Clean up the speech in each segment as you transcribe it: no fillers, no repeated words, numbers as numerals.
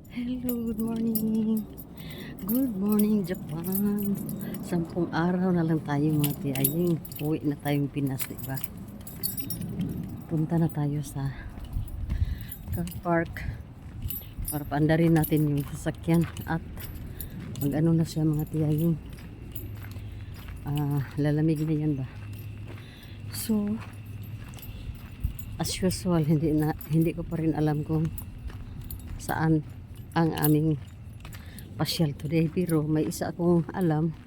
Hello, good morning. Good morning, Japan. 10 araw na lang tayo mga tiyaying. Uwi na tayong Pinas, diba? Punta na tayo sa car park para paandarin natin yung sasakyan at mag-ano na siya mga tiyaying. Lalamig na yan ba? So, as usual, hindi ko pa rin alam kung saan ang aming pasyal today, pero may isa akong alam,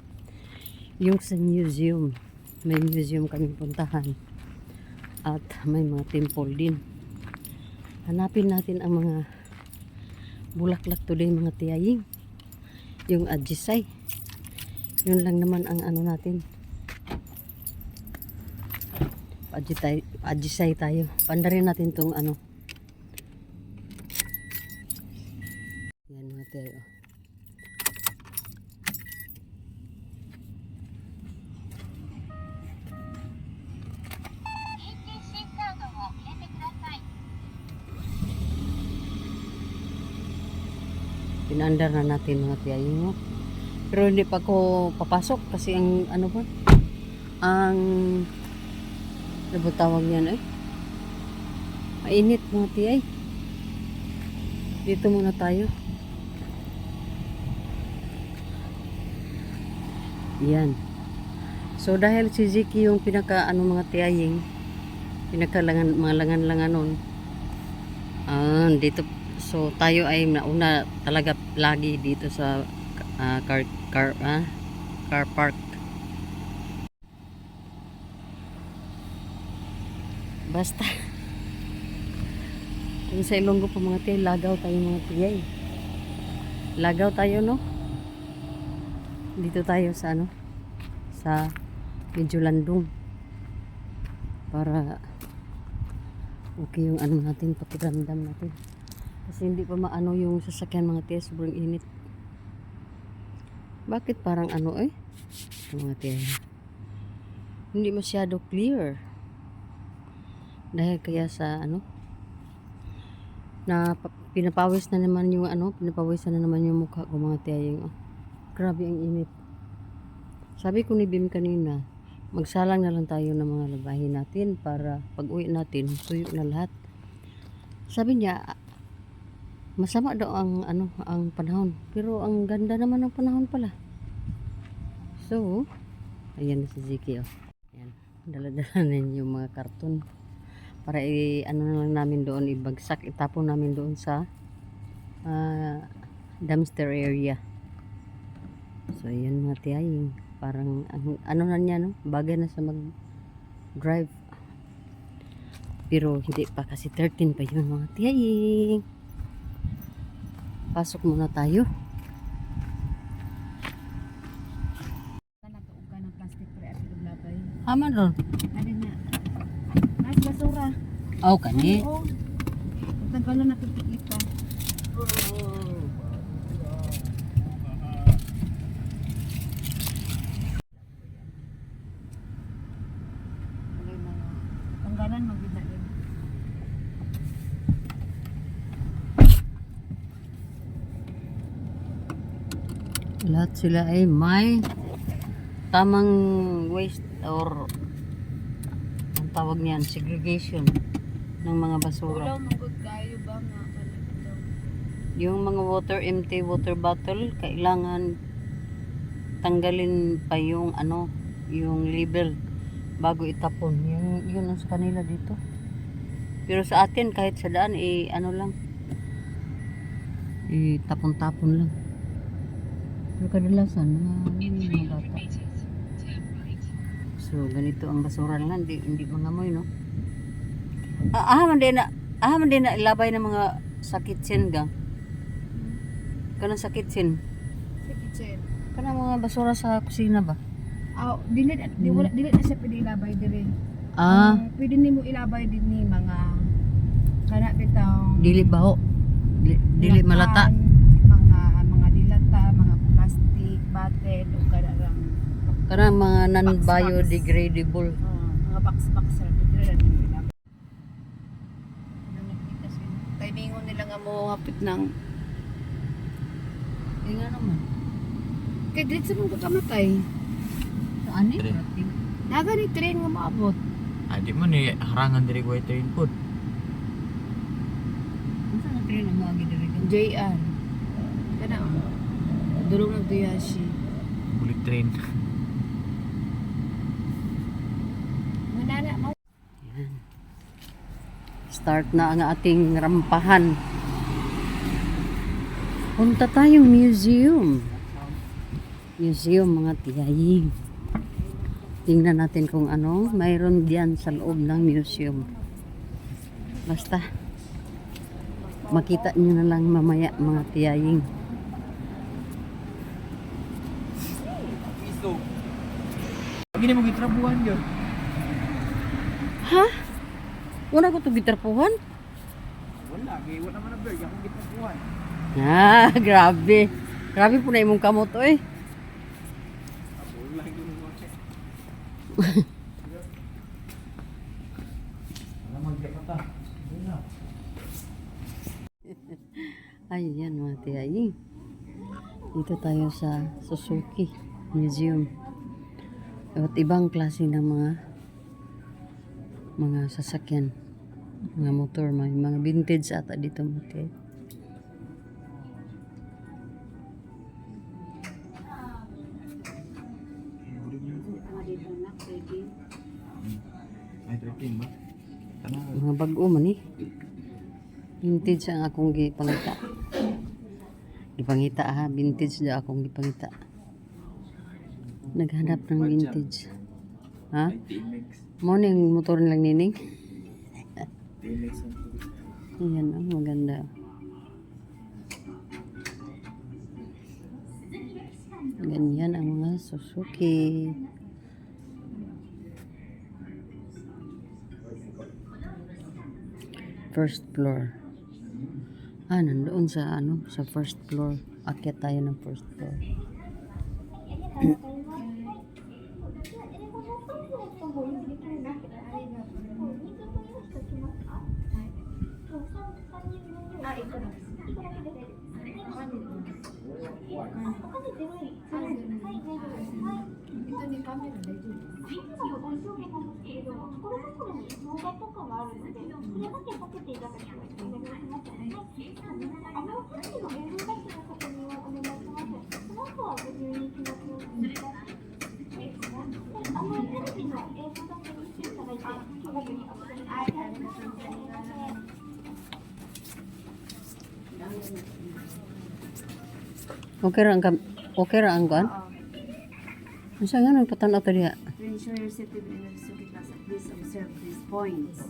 yung sa museum. May museum kami puntahan at may mga temple din. Hanapin natin ang mga bulaklak today mga tiyaying, yung ajisay. Yun lang naman ang ano natin, ajisay tayo. Pandarin natin tong ano. Yan mga tiyayo. Pinandar na natin mga tiyayo. Pero hindi pa ako papasok kasi ang ano ba? Ang ano ba tawag yan mainit mga tiyay. Dito muna tayo. Yan. So dahil si Ziki yung pinaka ano mga tiyaying, pinaka mga langan-langanon. Dito so tayo ay nauna talaga lagi dito sa car park. Basta kung sa Ilonggo po mga tiyay, lagaw tayo mga tiyay. Lagaw tayo, no? Dito tayo sa ano, sa medyo landong para okay yung ano natin, pakiramdam natin. Kasi hindi pa maano yung sasakyan mga tiyay, sobrang init. Bakit parang ano mga tiyay, hindi masyado clear dahil kaya sa ano na pinapawis na naman yung ano, pinapawisan na naman yung mukha ko mga tiyay. Grabe ang init. Sabi ko ni Bim kanina, magsalang na lang tayo ng mga labahin natin para pag uwi natin tuyo na lahat. Sabi niya masama daw ang ano, ang panahon, pero ang ganda naman ng panahon pala. So ayan na si Ziki ayan, dala-dala na yung mga karton para ano na lang namin doon, ibagsak, itapon namin doon sa dumpster area. So ayan mga tiyaying, parang ano na niya, no? Bagay na sa mag drive, pero hindi pa kasi 13 pa yun mga tiyaying. Pasok muna tayo. Haman ron. Ano niya? Mas basura. Oh, kani. Oo. Tanggalan na kita. Tanggalan magida din. Lahat sila ay may tamang waste or ang tawag niyan, segregation ng mga basura. Ulaw magod kayo ba nga kanito? Yung mga empty water bottle, kailangan tanggalin pa yung ano, yung label bago itapon. Yun ang sa kanila dito. Pero sa atin kahit sa daan ano lang, tapon-tapon lang. Pero kadalasan mga bata. So ganito ang basura lang, hindi mangamoy, no? Man din na ilabay ng mga sa kitchen gang. Kanang sa kitchen. Sa kitchen. Kanang mga basura sa kusina ba? Dili na siya pwede ilabay diri. Pwede nimo ilabay din ni mga kana bitaw. Dili baho. Dili malata. Mga dilata, mga plastic, bottle o kanang Kanang mga non-biodegradable. mga box sa diri na din ilabay. Timingon nila nga mo hapit ng Eh nga naman. Kay dito sa mga kamatay. Ani? Tren. Naga ni train nga maabot. Di mo ni harangan diri ko train pod. Unsa na train ang mga gidiri ka? JR. Kana durong nagduyashi. Bulik train. Manana mo. Start na ang ating rampahan. Punta tayong museum. Museum mga tiyaying. Tingnan natin kung ano mayroon diyan sa loob ng museum. Basta makita nyo na lang mamaya mga tiyaying. Iso. Gini mo gitrabuhan yun. Ha? Wala ko to gitarpuhan? Wala, wala man na berg ako gitrabuhan. Ah, grabe. Grabe po na imong kamot oy. Wala gyud mo check. Wala magkakata. Wala. Ayan mga tiyaying. Dito tayo sa Suzuki Museum. At ibang klase ng mga sasakyan. Mga motor, mga vintage ata dito mga tiyay. Ay, 13 ba? Tanong. Mga bago man eh. Vintage ang akong gipangita. Gipangita ha, vintage na akong gipangita. Naghanap ng vintage. Ha? TMX. Mo ning motor nilang nining. TMX. Ayan ang maganda. Ganyan ang mga Suzuki. First floor. Nandoon sa sa first floor. Akyat tayo ng first floor. Ito ni camera dito. Okay ra ang kuan? Unsa nga nagpatanaw ta diha? To ensure your safety in the Suzuki Plaza, please observe these points.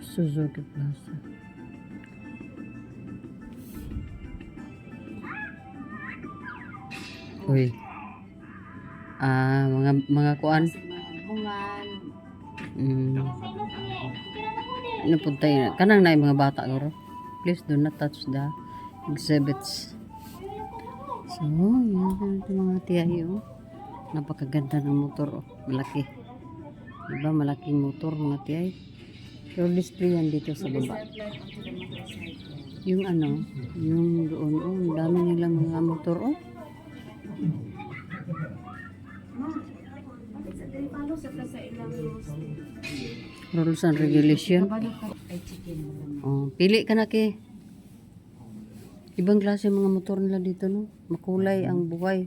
Suzuki Plaza. Uy. Mga kuan. Sa mga hambungan, Napunta yun. Kanang na yung mga bata garo. Please do not touch the exhibits. So, yan ito mga tiyayo. Napakaganda ng motor. Malaki. Diba? Malaking motor mga tiyay. Pero display yan dito sa baba. Yung yung doon. Ang dami nilang mga motor. follow sa sa ilang rules. Rules and regulation. Ay chicken mo. Oh, pili ka na ke. Ibang klase mga motor nila dito no. Makulay ang buhay.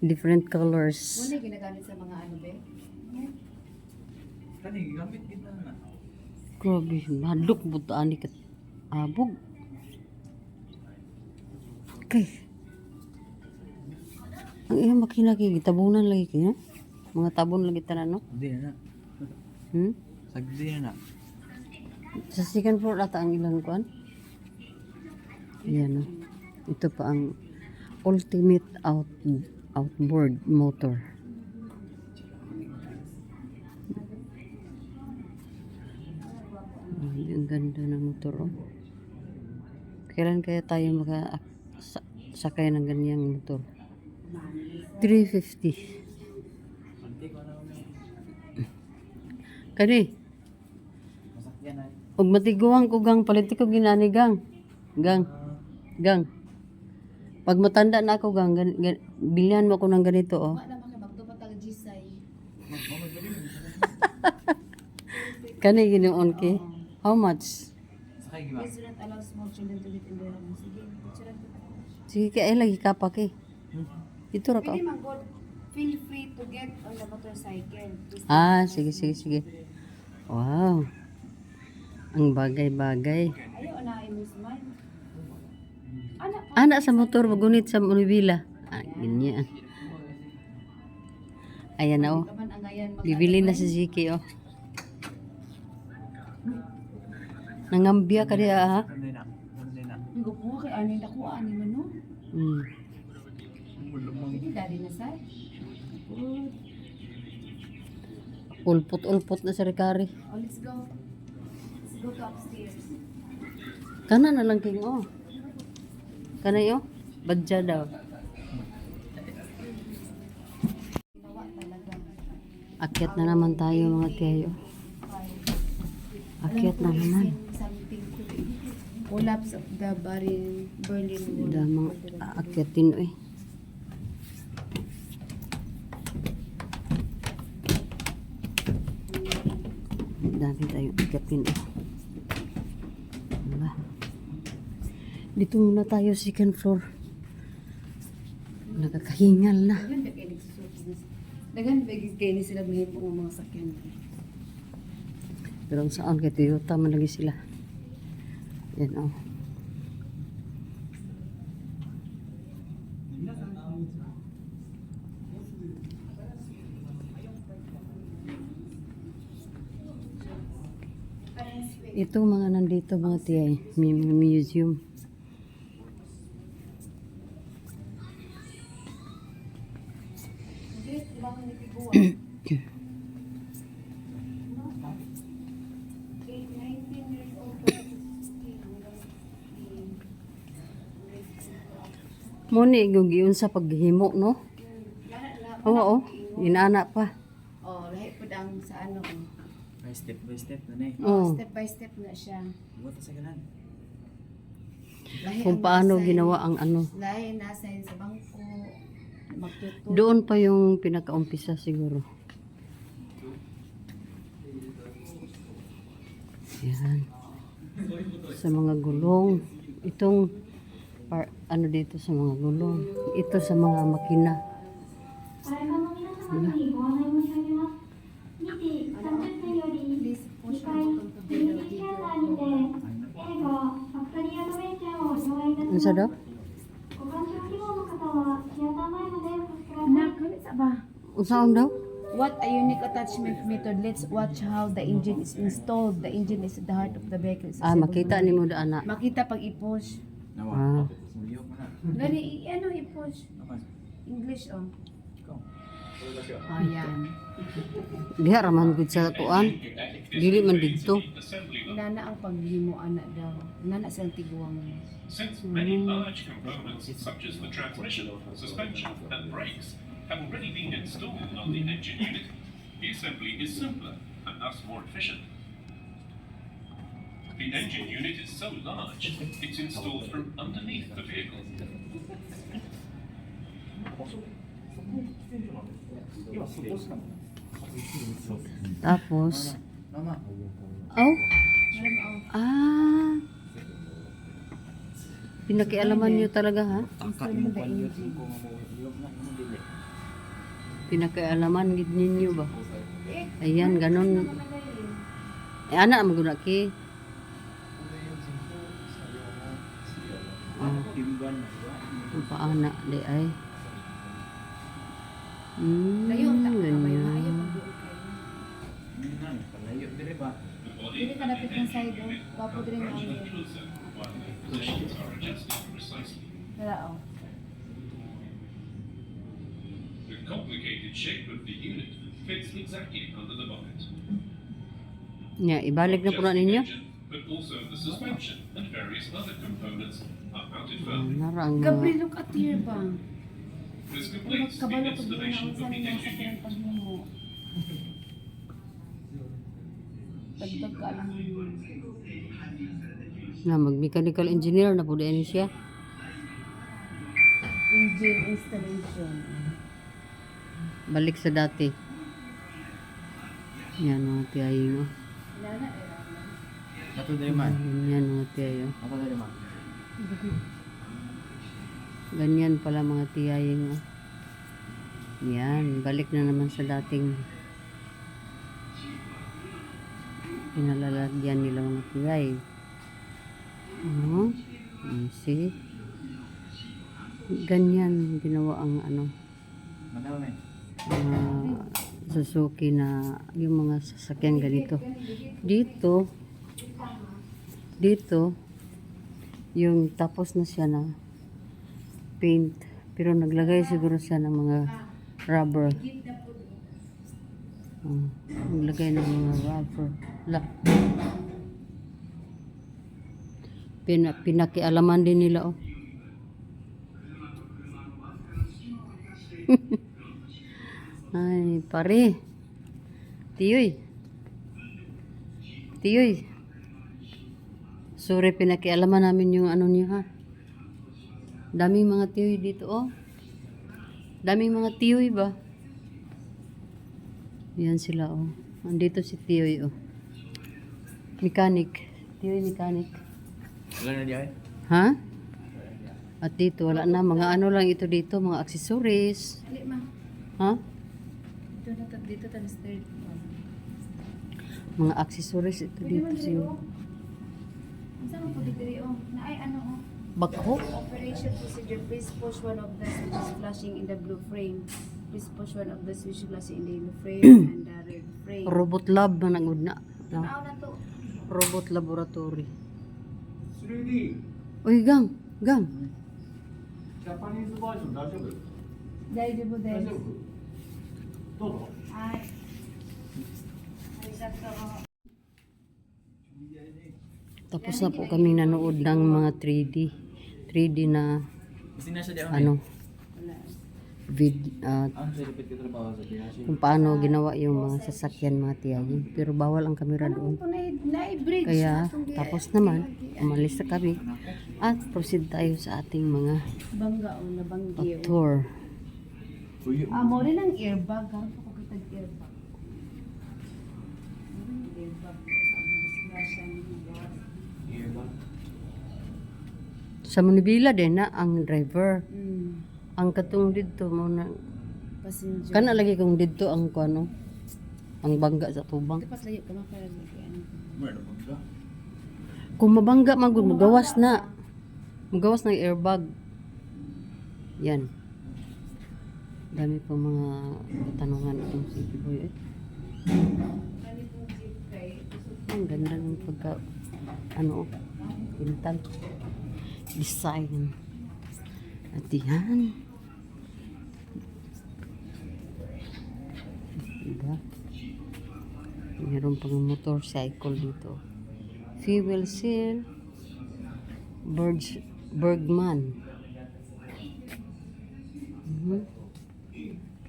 Different colors. Muna ginagamit sa mga ano be? Kani gamit kita na. Grabe, madok butaan ni kat abog. Okay. Ang iyang makina kay gitabunan lagi kaya. Mga tabon lagi tanan no. Di na. Sagdi na. Sa second floor ata ang ilang kuan. Ayan no. Ito pa ang ultimate outboard motor. Ang ganda ng motor oh. Kailan kaya tayo sakay ng ganyang motor? 350. Kani, Masakyan ay. og matiguang ko gang palit ko ginani gang. Gang. Gang. Pag matanda na ako, gang, bilhan mo ako ng ganito, oh. Wala naman kay magtupat ang Gisay. Kani ginoon kay. How much? Sakay giba. Please do not allow small children to get in the room. Sige, picture lang kita. Sige kay ay lagi ka pa kay. Ito ra ka. Pwede man God, feel free to get on the motorcycle. Please Ah, sige. Wow. Ang bagay-bagay. ayaw na ay Miss Man. Anak pa. Anak sa motor magunit sa Unibila. Ah, ganyan. Ayan na oh. Kaman ang ayan Bibili na si Ziki oh. Nangambia ka diya ha. Sunday na. Hindi ko kay ani na ko ani man no. Hmm. Hindi dali na sa. Ulpot na sa Ricari. Oh, let's go. Let's go to upstairs. Kana na lang king oh. Kana yo. Badja daw. Ginawa talaga. Akyat na naman tayo mga tiyayo. Akyat na naman. Something to collapse of the Berlin Wall. Damang aakyatin eh. Dami tayong akyatin eh. Diba? Dito muna tayo second floor. Nakakahingal na. Dagan bigis kay ni sila mahimo ng mga sakyan. Pero ang saan kay Toyota man lagi sila. Yan oh. Ito mga nandito mga tiyay, may mga museum. Muni gugiun sa paghimo no? Oo, oh, inana pa. Oh, lahi pud ang sa ano. By step na eh. Oh. Step by step na siya. Buhat sa ganan. Lahi Kung ang paano nasa- ginawa ang ano. Lahi nasa yun sa bangko. Magtuto. Doon pa yung pinakaumpisa siguro. Yan. Sa mga gulong. Itong ano dito sa mga gulong. Ito sa mga makina. Please push the button to be the video. Ano sa daw? Anak, kalit sa ba? Usaon daw? What a unique attachment method. Let's watch how the engine is installed. The engine is at the heart of the vehicle. Ah, makita ni mo da ana. Makita pag i-push. Ah. Mulyo mo na. Gani, ano i-push? Okay. English, oh. Ikaw. Ayan. Diha raman gud sa kuan. Dili man didto. Inana ang paghimo, anak daw. Inana siyang tiguang. Since many large components such as the transmission, suspension and brakes have already been installed on the engine unit, the assembly is simpler and thus more efficient. The engine unit is so large, it's installed from underneath the vehicle. Tapos, Mama. oh. Ah. Pinakialaman niyo talaga ha? Taka mo palyot ko mamulyo na mo dili. Pinakialaman gid ninyo ba? Ayan, ganon. Eh, ana maguna ki. Ah, Timban na ba? ang paana di ay. Layo ang takot ka ba yun? Ayaw Ganyan. pag doon kayo. Nan, palayo dire ba? Hindi ka napit ng side, oh. Wapo din ang angin. Positions are adjusted precisely. Wala, oh. The complicated shape of the unit fits exactly under the bonnet. Nya, ibalik na po na Just the ninyo. engine, but also the suspension and various other components are mounted Ah, firmly. narang Gabriel, mga look at here ba? This Ano completes the kabalo pag installation ginawa of sa the nasa engine kanyang unit. paghimo. Dagdag ka lang. na mag-mechanical engineer na po din siya. engine installation. Balik sa dati. Yan mga tiyaying oh. Nato dali man. Yan mga tiyaying oh. Nato dali man. Ganyan pala mga tiyaying oh. Yan, balik na naman sa dating pinalalagyan nila mga tiyay. See? Ganyan ginawa ang ano, Madami. Suzuki na yung mga sasakyan ganito. Dito, yung tapos na siya na paint, pero naglagay siguro siya ng mga rubber. Naglagay ng mga rubber. Pinakialaman din nila oh. Ay, pare. Tiyoy. Sorry, pinakialaman namin yung ano niyo ha. Daming mga tiyoy dito oh. Daming mga tiyoy ba? Yan sila oh. Andito si tiyoy oh. Mechanic. Tiyoy mechanic. Wala na diyan. Ha? At dito wala na, mga ano lang ito dito, mga accessories. Ali ma. Ha? Dito tan straight. Mga accessories ito dito siya. Saan mo po dito oh? Na ay ano oh? Bakho? Operation procedure. Please push one of the switches flashing in the blue frame. Please push one of the switches flashing in the yellow frame and the red frame. Robot lab na nangud na. Tanaw na to. Robot laboratory. Uy, gang. Japanese version 大丈夫？ Dahil di mo 大 dahil. 丈夫？どうぞ。 Ay. Ay, sakto oh. Tapos na po kami nanood ng mga 3D na Kasi nasa diyan. ano Ang sa repeat ko trabaho sa Pinas. kung paano ginawa yung mga sasakyan mga tiyayin. Pero bawal ang kamera doon. Na-bridge. Kaya tapos naman, umalis na kami at proceed tayo sa ating mga Bangga o nabanggiw. tour. Mo rin ang airbag. Gano'n ko kita airbag. Airbag. Sa Manibila din na ang driver. Mm. Ang katong dito mo na Passenger. kana lagi kung dito ang kuano ang bangga sa tubang. Dapat layo ka para lagi. Meron ba? Kung mabangga man gud magawas na. Magawas ng airbag. Yan. Dami pang mga katanungan itong si Boy. Ang ganda ng pagka ano pintal design. At yan. Diba? Meron pang motorcycle dito. Fuel cell. Bergman.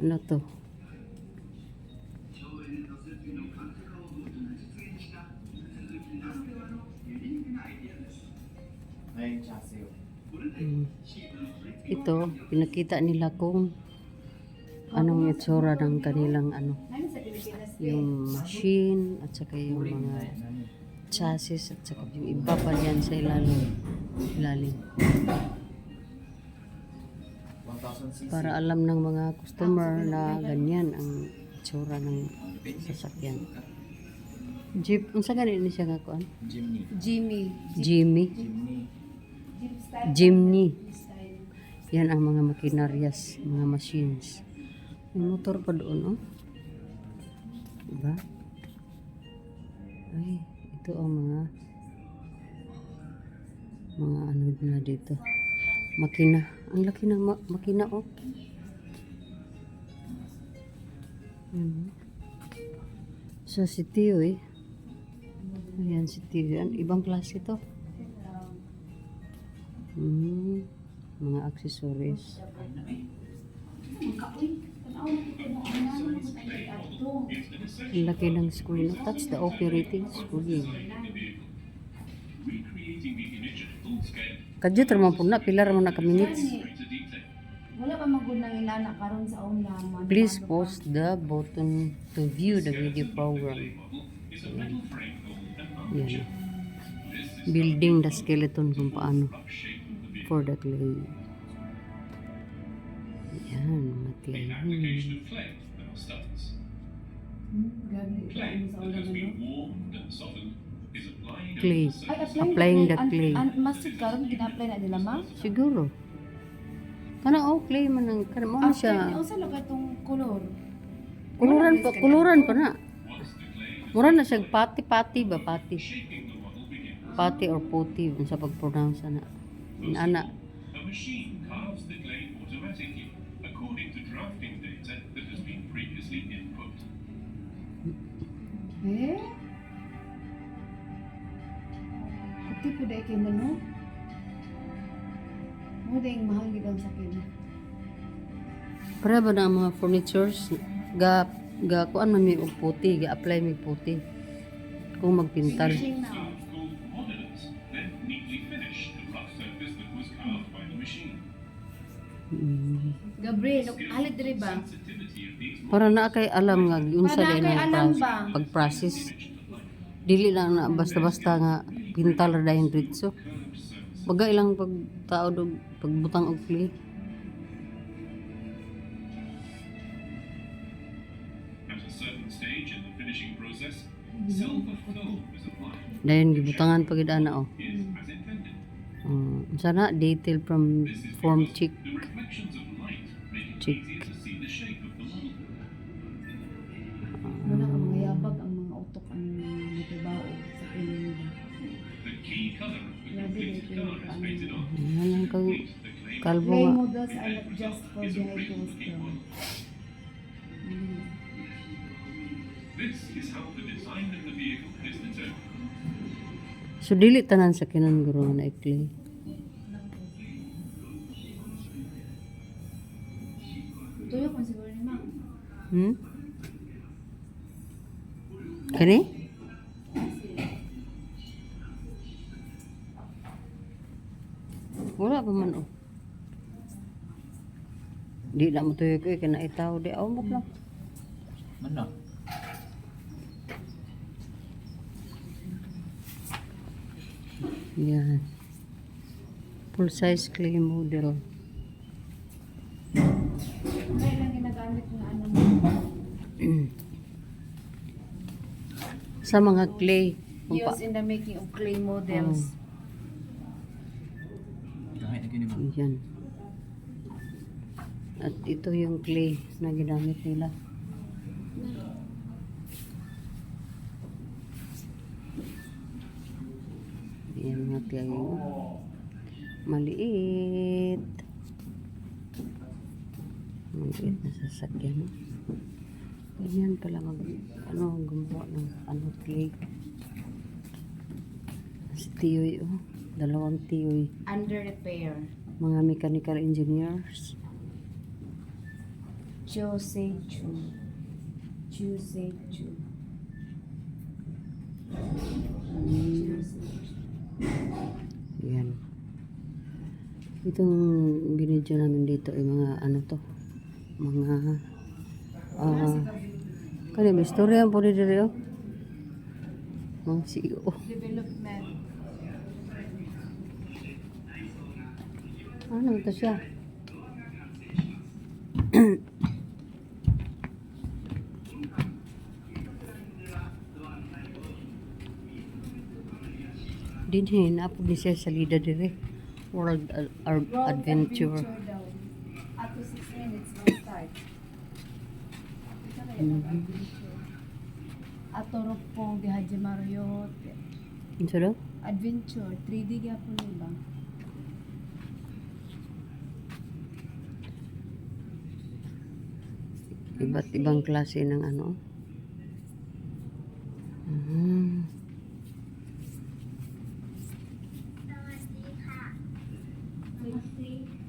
Ano to? May chassis. Ito, pinakita nila kung anong itsura ng kanilang ano, yung machine at saka yung mga chassis at saka yung iba pa yan sa ilalim. 1000cc. Para alam ng mga customer na ganyan ang itsura ng sasakyan. Jeep, unsa ganin ni siya nga kuan? Jimny. Jimmy. Jimny. Yan ang mga makinaryas, mga machines. May motor pa doon, oh. Diba? Ay, ito ang mga ano na dito. Makina. Ang laki ng makina, oh. Yan. Sa si Tio, eh. Ayan si Tio. Yan. Ibang klase to. Mga accessories. Ang laki ng screen. That's the operating screen. Recreating the image at full scale. Kadyo traman po na. Pilar mo na ka minutes. To detail. po nang inana karon sa una. Please pause the button to view the video program. Is a metal frame called an Yan. armature. Building the skeleton kung paano Rough shape of the vehicle. for the clay. Yan, mga The clay. application of clay now starts. Gabi Clay sa that una has ba? been warmed and softened is applied Clay. over the Ay, surface. Applying the clay. Masid karon gina-apply na nila ma? Siguro. Kana clay man ang kana mo na After ni siya. usa lugar tong color. Kuluran pa na. Once the clay Mura na siya pati ba pati. shaping the model begins, Pati or puti sa pag-pronounce na. Ana. a machine carves the clay automatically according to drafting data that has been previously input. Eh? Kuti po dahil kayo no? Mo dahil mahal gid ang sakin. Para ba na ang mga furnitures ga kuan man mi og puti, ga apply mi puti. Kung magpintal. Finishing na. Carved called modelers then neatly finish the rough surface that was carved by the machine. Gabriel, halit diri ba? Sensitivity of these Para na kay alam nga unsa Para din kay alam ang ba? pag-process. Dili lang na basta-basta nga pintal ra dayon diretso. Baga ilang pagtao og pagbutang og clay. At a certain stage in the finishing process, silver film is applied. Dayon gibutangan pagid ana oh. Is as intended. Sana detail from This is form because check. the reflections of light make it Check. easier to see the shape of the model. Muna ang mga yabag ang mga utok ang nitibao sa kanyang. The key color of the Grabe, completed ito yung car is ano. painted on. Yan ang kang The clay kalbo Clay nga. models are not just for is the a real icons. looking model. This is how the design of the vehicle is determined. So dili tanan sa kinan guro na clay. Tuyo kung siguro ni ma. Kani? Wala pa man oh. Di na mo tuyo ko kana itaw di awmok lang. Mana? Yan. Full size clay model. Kaya lang ginagamit ng ano mo. Sa mga clay. Kung pa- Used in the making of clay models. Kahit na gini ba? Yan. At ito yung clay na ginamit nila. Yan mga clay. Maliit. Maliit na sasakyan. Ganyan pala gumawa ng clay. Si Tiyoy, oh. Dalawang Tiyoy. Under repair. Mga mechanical engineers. Cho Seichu. Chu Seichu. Yan. Itong binidyo namin dito ay mga ano to. Mga kani may istorya po dito rin. Mga CEO. Development. Ano ito siya? Dinhin, apo di siya sa lida dire. World Adventure. daw. Up to 6 minutes no start. Ito na yung adventure. Atorok po di Haji Mario Ano siya daw? Adventure 3D gyapon ba? Iba't ibang klase ng ano.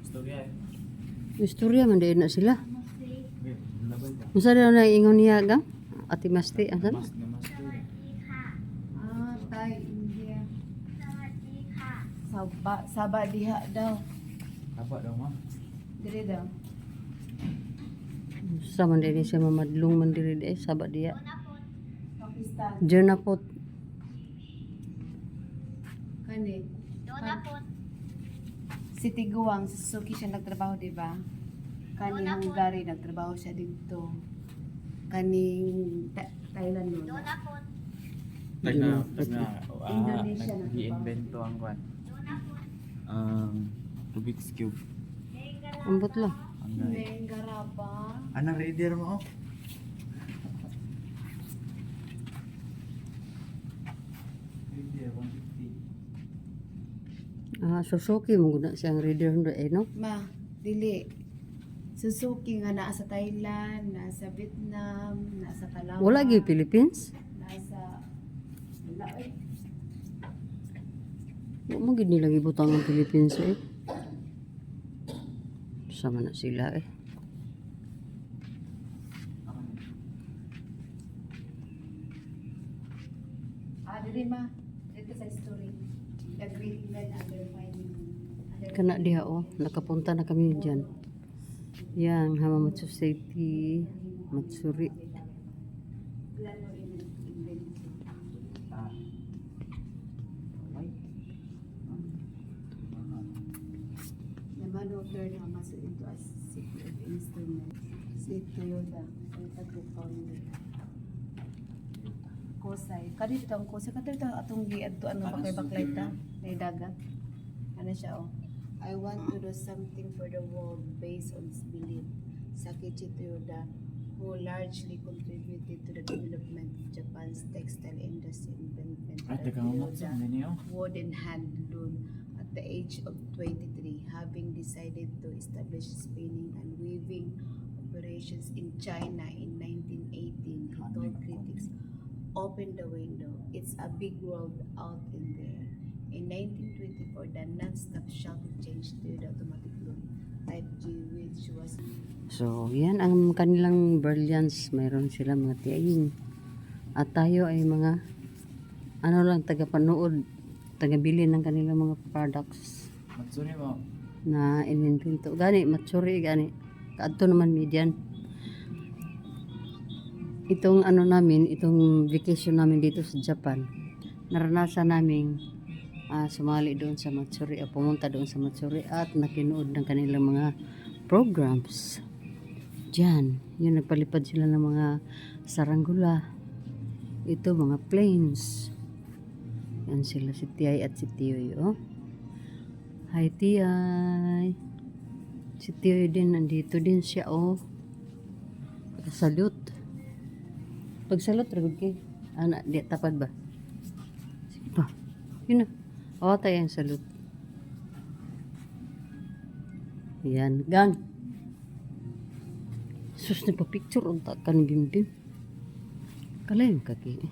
Istorya eh. Istorya man din na sila. Okay, labay ka. Unsa daw na ingon niya gang? Ati Masti, asan? Mas na mas to. Thai India. Saba diha daw. Apa daw ma? Dire daw. Sa man diri siya mamadlong man diri sabad diya. Pakistan. Diyan na po. Kani. Si Tiguang, sa Suzuki siya nagtrabaho, di ba? Kani Hungary, nagtrabaho siya dito. Kaning Thailand nun. Indonesia na i-invento ang kwan. Rubik's Cube. Ambot lang. Mengaraba. Anong reader mo? Reader, 150. Suzuki mo guna siyang reader no no. Ma, dili. Suzuki nga naa sa Thailand, nasa Vietnam, nasa Palawan. Wala gyud Philippines. Nasa wala eh. Wa mo gid nila gibutang ang Philippines eh. Sama na sila eh. Dili ma. Dito sa story. The great men under finding. Kana diha nakapunta na kami diyan. Yang Hamamatsu City, Matsuri. Plano invento. The man who turned Hamamatsu into a city of instrument. Si Toyota. Toyota Group founder. Kosai. Kadi dito ang Kosai. Kadi dito atong giadtuan nga bakay-baklay ta. May dagat. Ano siya I want to do something for the world based on this belief. Sakichi Toyoda, who largely contributed to the development of Japan's textile industry, invented the Toyoda wooden handloom at the age of 23, having decided to establish spinning and weaving operations in China in 1918. He told critics, "Open the window. It's a big world out in there." In 1924, the non-stop shuttle changed to the automatic loom Type G, which was... So, yan ang kanilang brilliance. Mayroon sila mga tiyaing. At tayo ay mga tagapanood, tagabili ng kanilang mga products Matsuri mo. na ininvento. Gani, matsuri, gani. Kaadto naman median. Itong itong vacation namin dito sa Japan, naranasan namin sumali doon sa Matsuri, pumunta doon sa Matsuri at nakinood ng kanilang mga programs. Diyan, yun nagpalipad sila ng mga saranggula. Ito mga planes. Yan sila si Tiyay at si Tiyoy, oh. Hi Tiyay. Si Tiyoy din, nandito din siya, oh. Salute. Pagsalot, ragod kay. Anak, di tapad ba? Sige pa. Yun na. Awa tayo yung salute. Yan. Gang. Sus, nagpa-picture. Ang takan bim-bim. Kalayon kaki.